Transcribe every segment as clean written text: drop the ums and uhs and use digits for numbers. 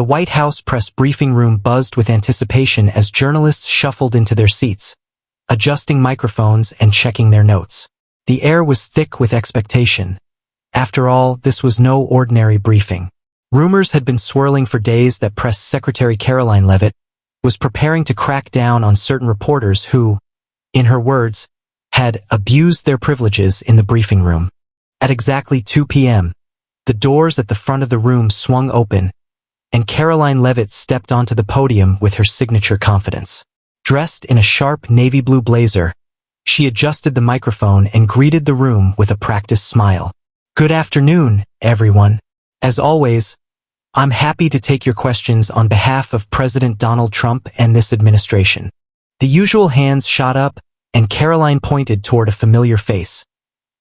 The White House press briefing room buzzed with anticipation as journalists shuffled into their seats, adjusting microphones and checking their notes. The air was thick with expectation. After all, this was no ordinary briefing. Rumors had been swirling for days that Press Secretary Karoline Leavitt was preparing to crack down on certain reporters who, in her words, had abused their privileges in the briefing room. At exactly 2 p.m., the doors at the front of the room swung open, and Karoline Leavitt stepped onto the podium with her signature confidence. Dressed in a sharp navy blue blazer, she adjusted the microphone and greeted the room with a practiced smile. "Good afternoon, everyone. As always, I'm happy to take your questions on behalf of President Donald Trump and this administration." The usual hands shot up, and Karoline pointed toward a familiar face.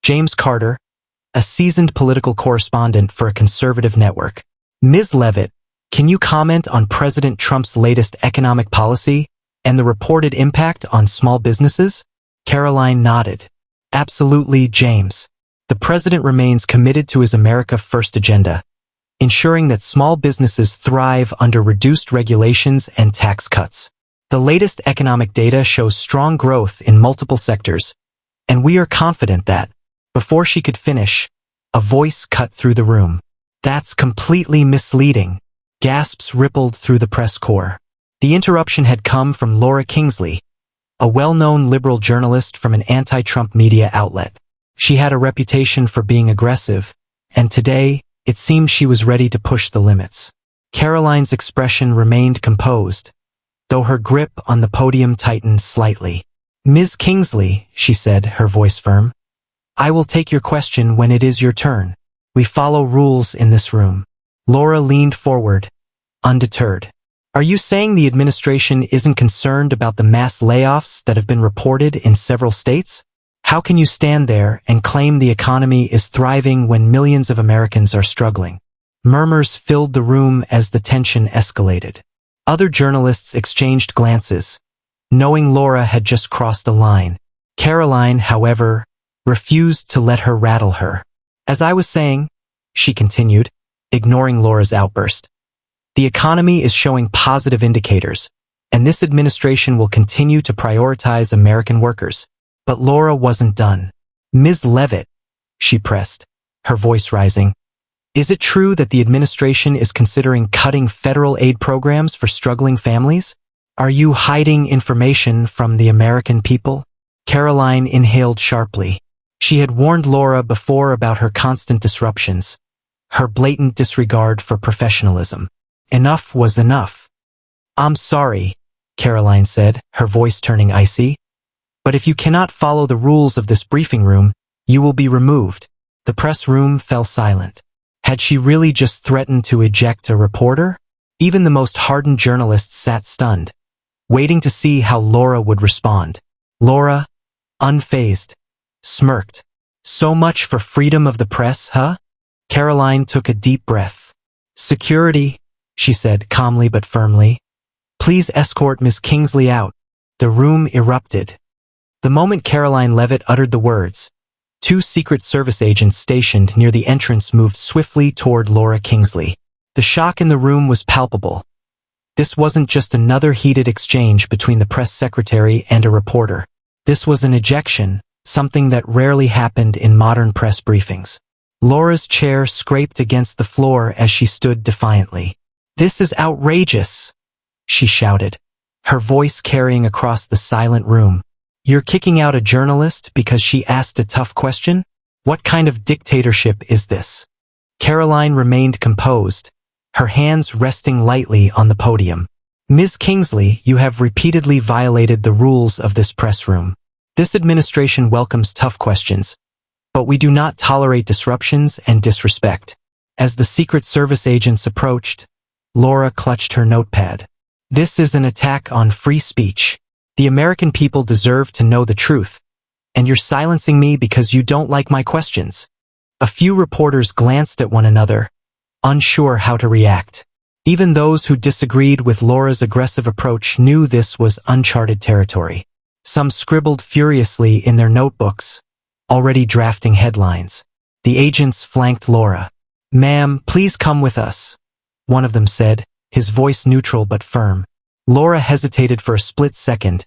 James Carter, a seasoned political correspondent for a conservative network. "Ms. Leavitt, can you comment on President Trump's latest economic policy and the reported impact on small businesses?" Karoline nodded. "Absolutely, James. The president remains committed to his America First agenda, ensuring that small businesses thrive under reduced regulations and tax cuts. The latest economic data shows strong growth in multiple sectors, and we are confident that." Before she could finish, a voice cut through the room. "That's completely misleading." Gasps rippled through the press corps. The interruption had come from Laura Kingsley, a well-known liberal journalist from an anti-Trump media outlet. She had a reputation for being aggressive, and today, it seemed she was ready to push the limits. Karoline's expression remained composed, though her grip on the podium tightened slightly. "Ms. Kingsley," she said, her voice firm, "I will take your question when it is your turn. We follow rules in this room." Laura leaned forward, undeterred. "Are you saying the administration isn't concerned about the mass layoffs that have been reported in several states? How can you stand there and claim the economy is thriving when millions of Americans are struggling?" Murmurs filled the room as the tension escalated. Other journalists exchanged glances, knowing Laura had just crossed a line. Karoline, however, refused to let her rattle her. "As I was saying," she continued, ignoring Laura's outburst, "the economy is showing positive indicators, and this administration will continue to prioritize American workers." But Laura wasn't done. "Ms. Leavitt," she pressed, her voice rising, "is it true that the administration is considering cutting federal aid programs for struggling families? Are you hiding information from the American people?" Karoline inhaled sharply. She had warned Laura before about her constant disruptions, her blatant disregard for professionalism. Enough was enough. "I'm sorry," Karoline said, her voice turning icy, "but if you cannot follow the rules of this briefing room, you will be removed." The press room fell silent. Had she really just threatened to eject a reporter? Even the most hardened journalists sat stunned, waiting to see how Laura would respond. Laura, unfazed, smirked. "So much for freedom of the press, huh?" Karoline took a deep breath. "Security," she said calmly but firmly. "Please escort Ms. Kingsley out." The room erupted. The moment Karoline Leavitt uttered the words, 2 Secret Service agents stationed near the entrance moved swiftly toward Laura Kingsley. The shock in the room was palpable. This wasn't just another heated exchange between the press secretary and a reporter. This was an ejection, something that rarely happened in modern press briefings. Laura's chair scraped against the floor as she stood defiantly. "This is outrageous," she shouted, her voice carrying across the silent room. "You're kicking out a journalist because she asked a tough question? What kind of dictatorship is this?" Karoline remained composed, her hands resting lightly on the podium. "Ms. Kingsley, you have repeatedly violated the rules of this press room. This administration welcomes tough questions, but we do not tolerate disruptions and disrespect." As the Secret Service agents approached, Laura clutched her notepad. "This is an attack on free speech. The American people deserve to know the truth, and you're silencing me because you don't like my questions." A few reporters glanced at one another, unsure how to react. Even those who disagreed with Laura's aggressive approach knew this was uncharted territory. Some scribbled furiously in their notebooks, already drafting headlines. The agents flanked Laura. "Ma'am, please come with us," one of them said, his voice neutral but firm. Laura hesitated for a split second,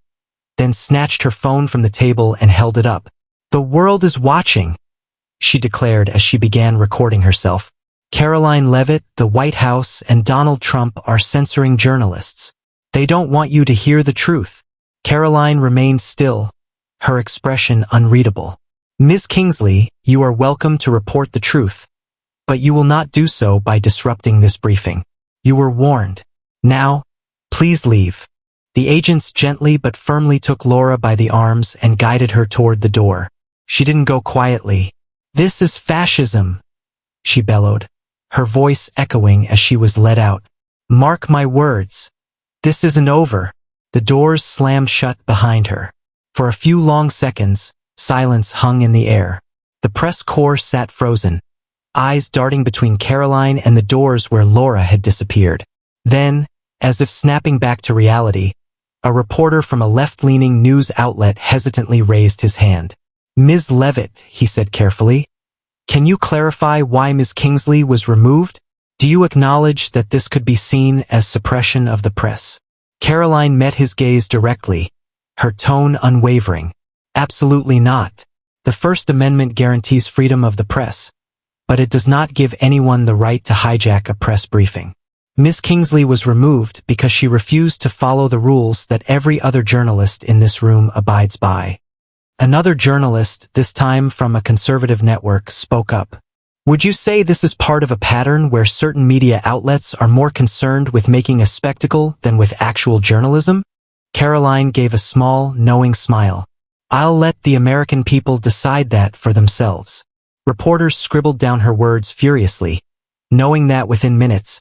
then snatched her phone from the table and held it up. "The world is watching," she declared as she began recording herself. "Karoline Leavitt, the White House, and Donald Trump are censoring journalists. They don't want you to hear the truth." Karoline remained still, her expression unreadable. "Ms. Kingsley, you are welcome to report the truth, but you will not do so by disrupting this briefing. You were warned. Now, please leave." The agents gently but firmly took Laura by the arms and guided her toward the door. She didn't go quietly. "This is fascism," she bellowed, her voice echoing as she was led out. "Mark my words. This isn't over." The doors slammed shut behind her. For a few long seconds, silence hung in the air. The press corps sat frozen, eyes darting between Karoline and the doors where Laura had disappeared. Then, as if snapping back to reality, a reporter from a left-leaning news outlet hesitantly raised his hand. "Ms. Leavitt," he said carefully, "can you clarify why Ms. Kingsley was removed? Do you acknowledge that this could be seen as suppression of the press?" Karoline met his gaze directly, her tone unwavering. "Absolutely not. The First Amendment guarantees freedom of the press, but it does not give anyone the right to hijack a press briefing. Ms. Kingsley was removed because she refused to follow the rules that every other journalist in this room abides by." Another journalist, this time from a conservative network, spoke up. "Would you say this is part of a pattern where certain media outlets are more concerned with making a spectacle than with actual journalism?" Karoline gave a small, knowing smile. "I'll let the American people decide that for themselves." Reporters scribbled down her words furiously, knowing that within minutes,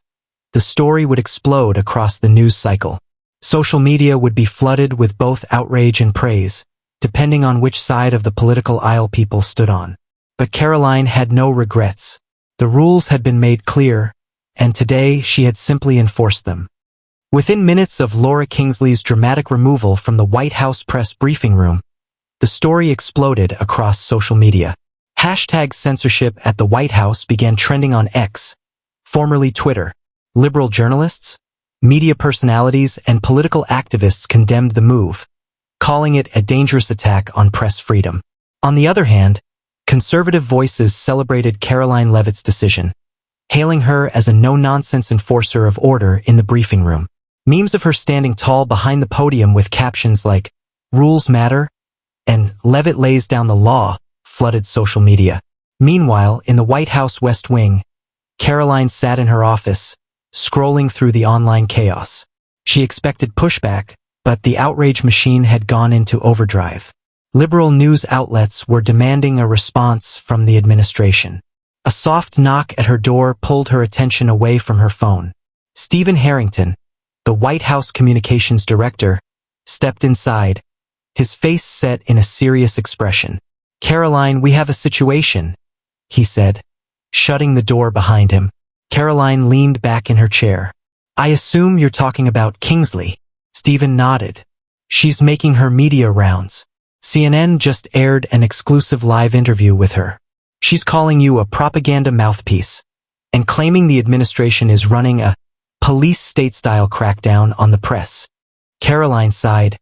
the story would explode across the news cycle. Social media would be flooded with both outrage and praise, depending on which side of the political aisle people stood on. But Karoline had no regrets. The rules had been made clear, and today she had simply enforced them. Within minutes of Laura Kingsley's dramatic removal from the White House press briefing room, the story exploded across social media. #censorship at the White House began trending on X, formerly Twitter. Liberal journalists, media personalities, and political activists condemned the move, calling it a dangerous attack on press freedom. On the other hand, conservative voices celebrated Karoline Leavitt's decision, hailing her as a no-nonsense enforcer of order in the briefing room. Memes of her standing tall behind the podium with captions like, "Rules matter," and "Leavitt lays down the law," flooded social media. Meanwhile, in the White House West Wing, Karoline sat in her office, scrolling through the online chaos. She expected pushback, but the outrage machine had gone into overdrive. Liberal news outlets were demanding a response from the administration. A soft knock at her door pulled her attention away from her phone. Stephen Harrington, the White House communications director, stepped inside, his face set in a serious expression. "Karoline, we have a situation," he said, shutting the door behind him. Karoline leaned back in her chair. "I assume you're talking about Kingsley." Stephen nodded. "She's making her media rounds. CNN just aired an exclusive live interview with her. She's calling you a propaganda mouthpiece and claiming the administration is running a police state-style crackdown on the press." Karoline sighed,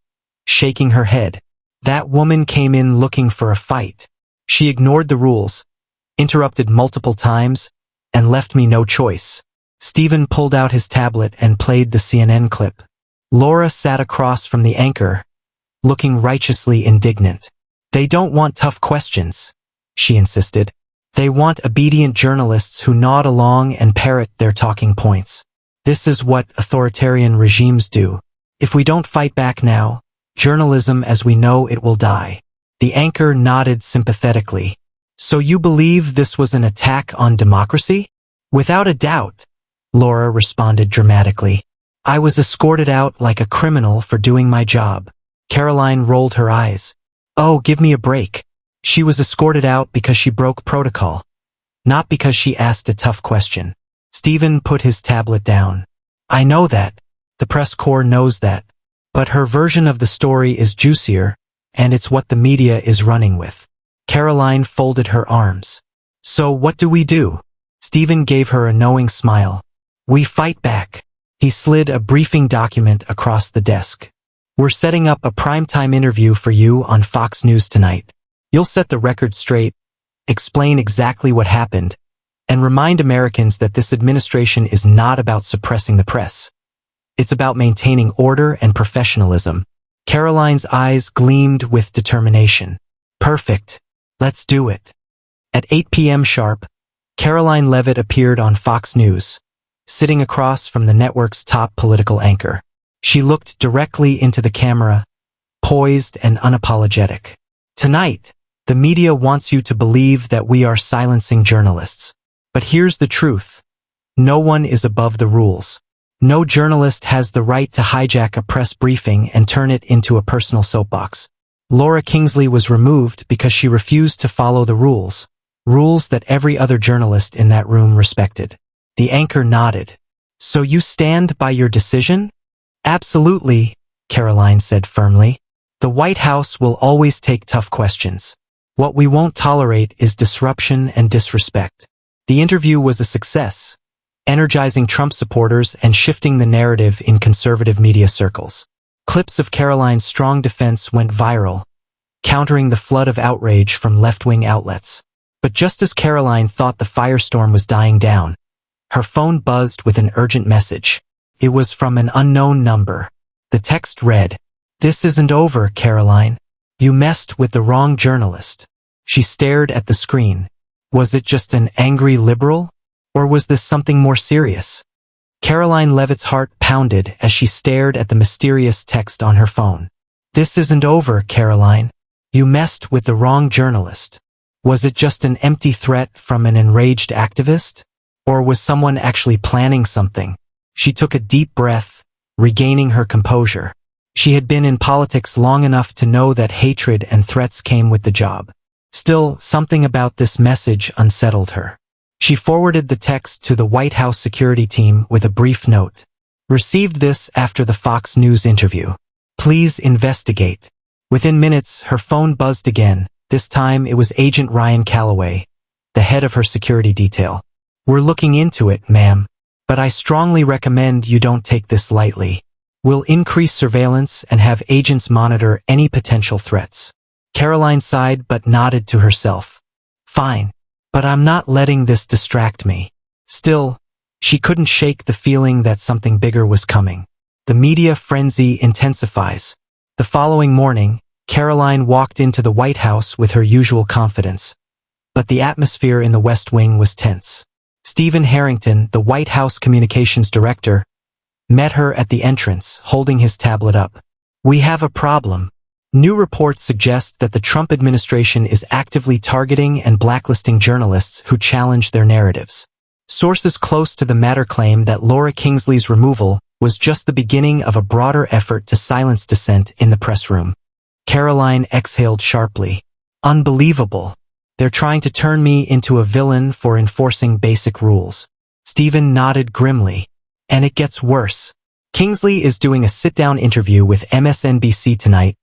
shaking her head. "That woman came in looking for a fight. She ignored the rules, interrupted multiple times, and left me no choice." Stephen pulled out his tablet and played the CNN clip. Laura sat across from the anchor, looking righteously indignant. "They don't want tough questions," she insisted. "They want obedient journalists who nod along and parrot their talking points. This is what authoritarian regimes do. If we don't fight back now, journalism as we know it will die." The anchor nodded sympathetically. "So you believe this was an attack on democracy?" "Without a doubt," Laura responded dramatically. "I was escorted out like a criminal for doing my job." Karoline rolled her eyes. "Oh, give me a break. She was escorted out because she broke protocol, not because she asked a tough question." Stephen put his tablet down. "I know that. The press corps knows that. But her version of the story is juicier, and it's what the media is running with." Karoline folded her arms. "So what do we do?" Stephen gave her a knowing smile. "We fight back. He slid a briefing document across the desk. "We're setting up a primetime interview for you on Fox News tonight. You'll set the record straight, explain exactly what happened, and remind Americans that this administration is not about suppressing the press. It's about maintaining order and professionalism." Karoline's eyes gleamed with determination. "Perfect. Let's do it." At 8 p.m. sharp, Karoline Leavitt appeared on Fox News, sitting across from the network's top political anchor. She looked directly into the camera, poised and unapologetic. "Tonight, the media wants you to believe that we are silencing journalists. But here's the truth. No one is above the rules. No journalist has the right to hijack a press briefing and turn it into a personal soapbox." Laura Kingsley was removed because she refused to follow the rules that every other journalist in that room respected. The anchor nodded. "So you stand by your decision?" "Absolutely," Karoline said firmly. "The White House will always take tough questions. What we won't tolerate is disruption and disrespect." The interview was a success, energizing Trump supporters and shifting the narrative in conservative media circles. Clips of Karoline's strong defense went viral, countering the flood of outrage from left-wing outlets. But just as Karoline thought the firestorm was dying down, her phone buzzed with an urgent message. It was from an unknown number. The text read, "This isn't over, Karoline. You messed with the wrong journalist." She stared at the screen. Was it just an angry liberal? Or was this something more serious? Karoline Leavitt's heart pounded as she stared at the mysterious text on her phone. "This isn't over, Karoline. You messed with the wrong journalist." Was it just an empty threat from an enraged activist? Or was someone actually planning something? She took a deep breath, regaining her composure. She had been in politics long enough to know that hatred and threats came with the job. Still, something about this message unsettled her. She forwarded the text to the White House security team with a brief note. "Received this after the Fox News interview. Please investigate." Within minutes, her phone buzzed again. This time it was Agent Ryan Calloway, the head of her security detail. "We're looking into it, ma'am. But I strongly recommend you don't take this lightly. We'll increase surveillance and have agents monitor any potential threats." Karoline sighed but nodded to herself. "Fine. But I'm not letting this distract me." Still, she couldn't shake the feeling that something bigger was coming. The media frenzy intensifies. The following morning, Karoline walked into the White House with her usual confidence. But the atmosphere in the West Wing was tense. Stephen Harrington, the White House communications director, met her at the entrance, holding his tablet up. "We have a problem. New reports suggest that the Trump administration is actively targeting and blacklisting journalists who challenge their narratives." Sources close to the matter claim that Laura Kingsley's removal was just the beginning of a broader effort to silence dissent in the press room. Karoline exhaled sharply. "Unbelievable. They're trying to turn me into a villain for enforcing basic rules." Stephen nodded grimly. "And it gets worse. Kingsley is doing a sit-down interview with MSNBC tonight,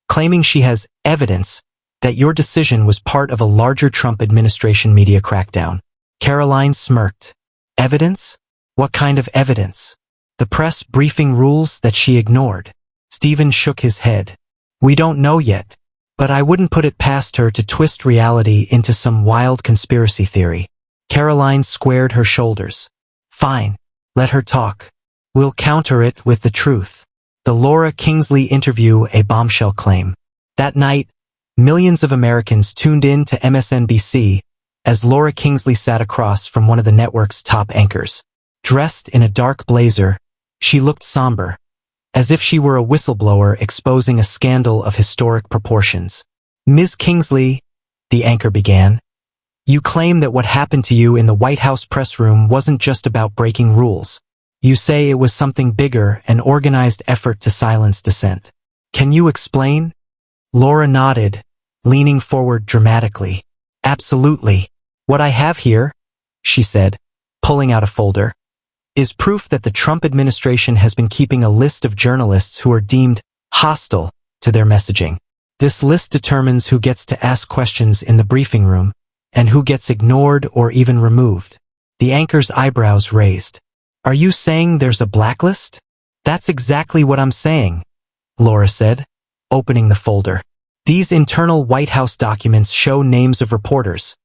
claiming she has evidence that your decision was part of a larger Trump administration media crackdown." Karoline smirked. "Evidence? What kind of evidence?" "The press briefing rules that she ignored." Stephen shook his head. "We don't know yet, but I wouldn't put it past her to twist reality into some wild conspiracy theory." Karoline squared her shoulders. "Fine, let her talk. We'll counter it with the truth." The Laura Kingsley interview, a bombshell claim. That night, millions of Americans tuned in to MSNBC as Laura Kingsley sat across from one of the network's top anchors. Dressed in a dark blazer, she looked somber, as if she were a whistleblower exposing a scandal of historic proportions. "Ms. Kingsley," the anchor began, "you claim that what happened to you in the White House press room wasn't just about breaking rules. You say it was something bigger, an organized effort to silence dissent. Can you explain?" Laura nodded, leaning forward dramatically. "Absolutely. What I have here," she said, pulling out a folder, "is proof that the Trump administration has been keeping a list of journalists who are deemed hostile to their messaging. This list determines who gets to ask questions in the briefing room and who gets ignored or even removed." The anchor's eyebrows raised. Are you saying there's a blacklist? That's exactly what I'm saying, Laura said, opening the folder. These internal White House documents show names of reporters,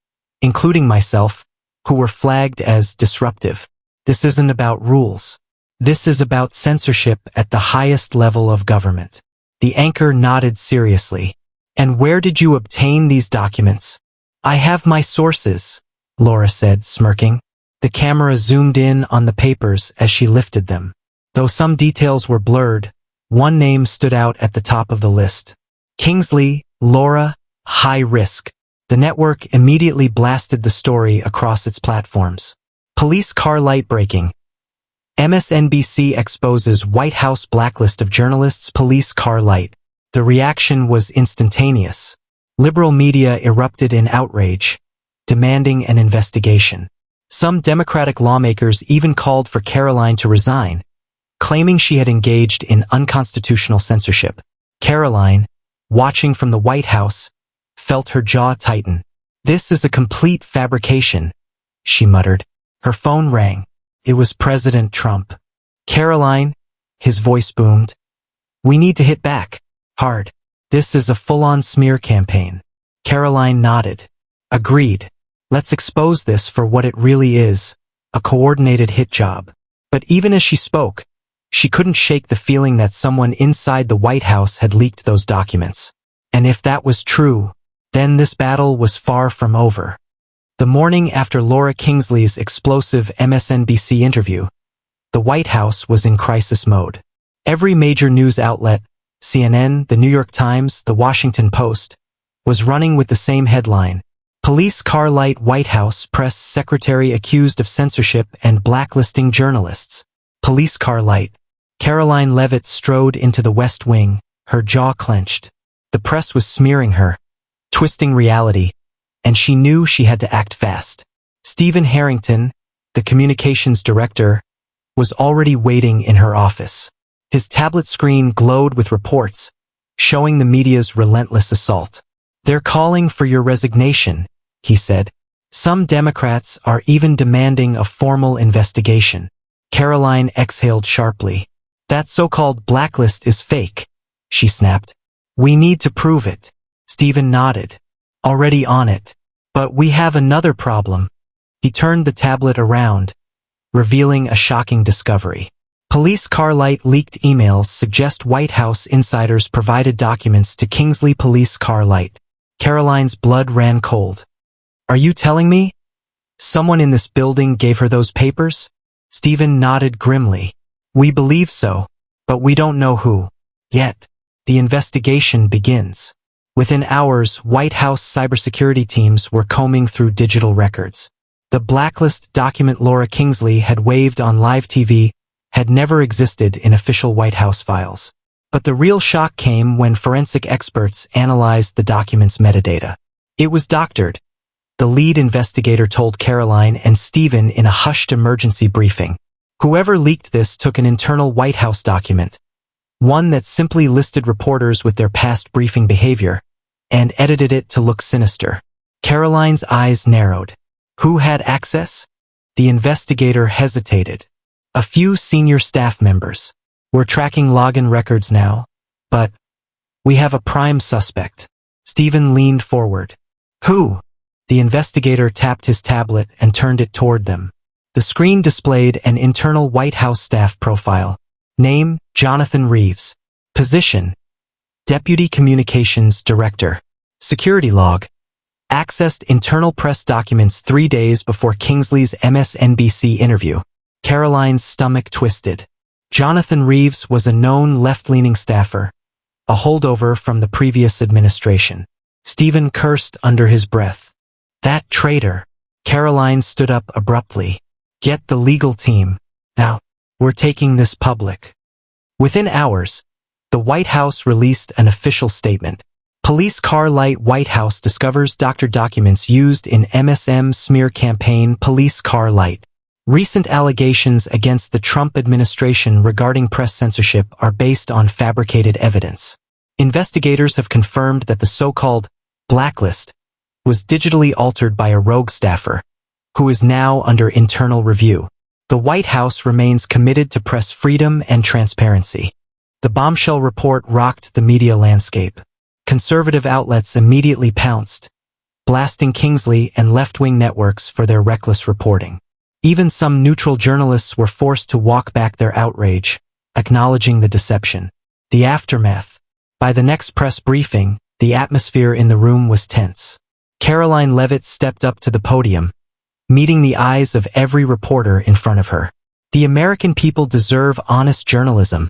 including myself, who were flagged as disruptive. This isn't about rules. This is about censorship at the highest level of government. The anchor nodded seriously. And where did you obtain these documents? I have my sources, Laura said, smirking. The camera zoomed in on the papers as she lifted them. Though some details were blurred, one name stood out at the top of the list. Kingsley, Laura, high risk. The network immediately blasted the story across its platforms. Police car light breaking. MSNBC exposes White House blacklist of journalists. Police car light. The reaction was instantaneous. Liberal media erupted in outrage, demanding an investigation. Some Democratic lawmakers even called for Karoline to resign, claiming she had engaged in unconstitutional censorship. Karoline, watching from the White House, felt her jaw tighten. This is a complete fabrication, she muttered. Her phone rang. It was President Trump. Karoline, his voice boomed. We need to hit back. Hard. This is a full-on smear campaign. Karoline nodded. Agreed. Let's expose this for what it really is, a coordinated hit job. But even as she spoke, she couldn't shake the feeling that someone inside the White House had leaked those documents. And if that was true, then this battle was far from over. The morning after Laura Kingsley's explosive MSNBC interview, the White House was in crisis mode. Every major news outlet, CNN, the New York Times, the Washington Post, was running with the same headline. Police car light White House press secretary accused of censorship and blacklisting journalists. Police car light. Karoline Leavitt strode into the West Wing, her jaw clenched. The press was smearing her, twisting reality, and she knew she had to act fast. Stephen Harrington, the communications director, was already waiting in her office. His tablet screen glowed with reports, showing the media's relentless assault. They're calling for your resignation, he said. Some Democrats are even demanding a formal investigation. Karoline exhaled sharply. That so-called blacklist is fake, she snapped. We need to prove it. Stephen nodded. Already on it. But we have another problem. He turned the tablet around, revealing a shocking discovery. Police car light leaked emails suggest White House insiders provided documents to Kingsley police car light. Karoline's blood ran cold. Are you telling me? Someone in this building gave her those papers? Stephen nodded grimly. We believe so, but we don't know who. Yet, the investigation begins. Within hours, White House cybersecurity teams were combing through digital records. The blacklist document Laura Kingsley had waved on live TV had never existed in official White House files. But the real shock came when forensic experts analyzed the document's metadata. It was doctored, the lead investigator told Karoline and Stephen in a hushed emergency briefing. Whoever leaked this took an internal White House document, one that simply listed reporters with their past briefing behavior, and edited it to look sinister. Karoline's eyes narrowed. Who had access? The investigator hesitated. A few senior staff members. We're tracking login records now, but we have a prime suspect. Stephen leaned forward. Who? The investigator tapped his tablet and turned it toward them. The screen displayed an internal White House staff profile. Name, Jonathan Reeves. Position, Deputy Communications Director. Security log. Accessed internal press documents 3 days before Kingsley's MSNBC interview. Karoline's stomach twisted. Jonathan Reeves was a known left-leaning staffer, a holdover from the previous administration. Stephen cursed under his breath. That traitor. Karoline stood up abruptly. Get the legal team. Now, we're taking this public. Within hours, the White House released an official statement. Police car light White House discovers documents used in MSM smear campaign. Police car light. Recent allegations against the Trump administration regarding press censorship are based on fabricated evidence. Investigators have confirmed that the so-called blacklist was digitally altered by a rogue staffer, who is now under internal review. The White House remains committed to press freedom and transparency. The bombshell report rocked the media landscape. Conservative outlets immediately pounced, blasting Kingsley and left-wing networks for their reckless reporting. Even some neutral journalists were forced to walk back their outrage, acknowledging the deception. The aftermath. By the next press briefing, the atmosphere in the room was tense. Karoline Leavitt stepped up to the podium, meeting the eyes of every reporter in front of her. "The American people deserve honest journalism,"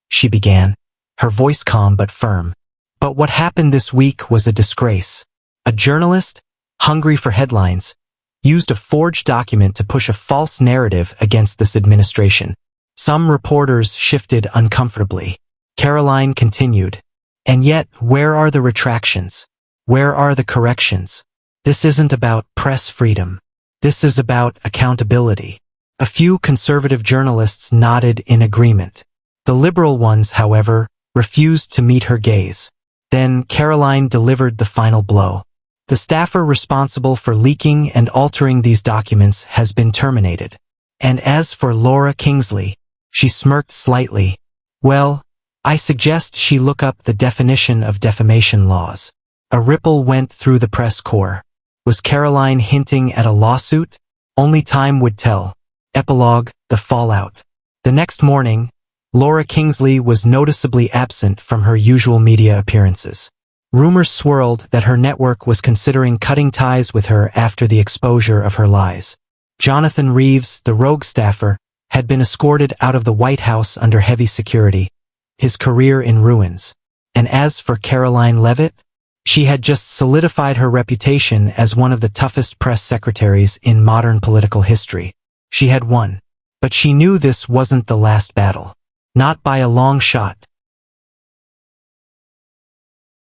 she began, her voice calm but firm. "But what happened this week was a disgrace. A journalist, hungry for headlines, used a forged document to push a false narrative against this administration." Some reporters shifted uncomfortably. Karoline continued, "And yet, where are the retractions? Where are the corrections? This isn't about press freedom. This is about accountability." A few conservative journalists nodded in agreement. The liberal ones, however, refused to meet her gaze. Then Karoline delivered the final blow. "The staffer responsible for leaking and altering these documents has been terminated. And as for Laura Kingsley," she smirked slightly, "well, I suggest she look up the definition of defamation laws." A ripple went through the press corps. Was Karoline hinting at a lawsuit? Only time would tell. Epilogue: the fallout. The next morning, Laura Kingsley was noticeably absent from her usual media appearances. Rumors swirled that her network was considering cutting ties with her after the exposure of her lies. Jonathan Reeves, the rogue staffer, had been escorted out of the White House under heavy security, his career in ruins. And as for Karoline Leavitt, she had just solidified her reputation as one of the toughest press secretaries in modern political history. She had won. But she knew this wasn't the last battle. Not by a long shot.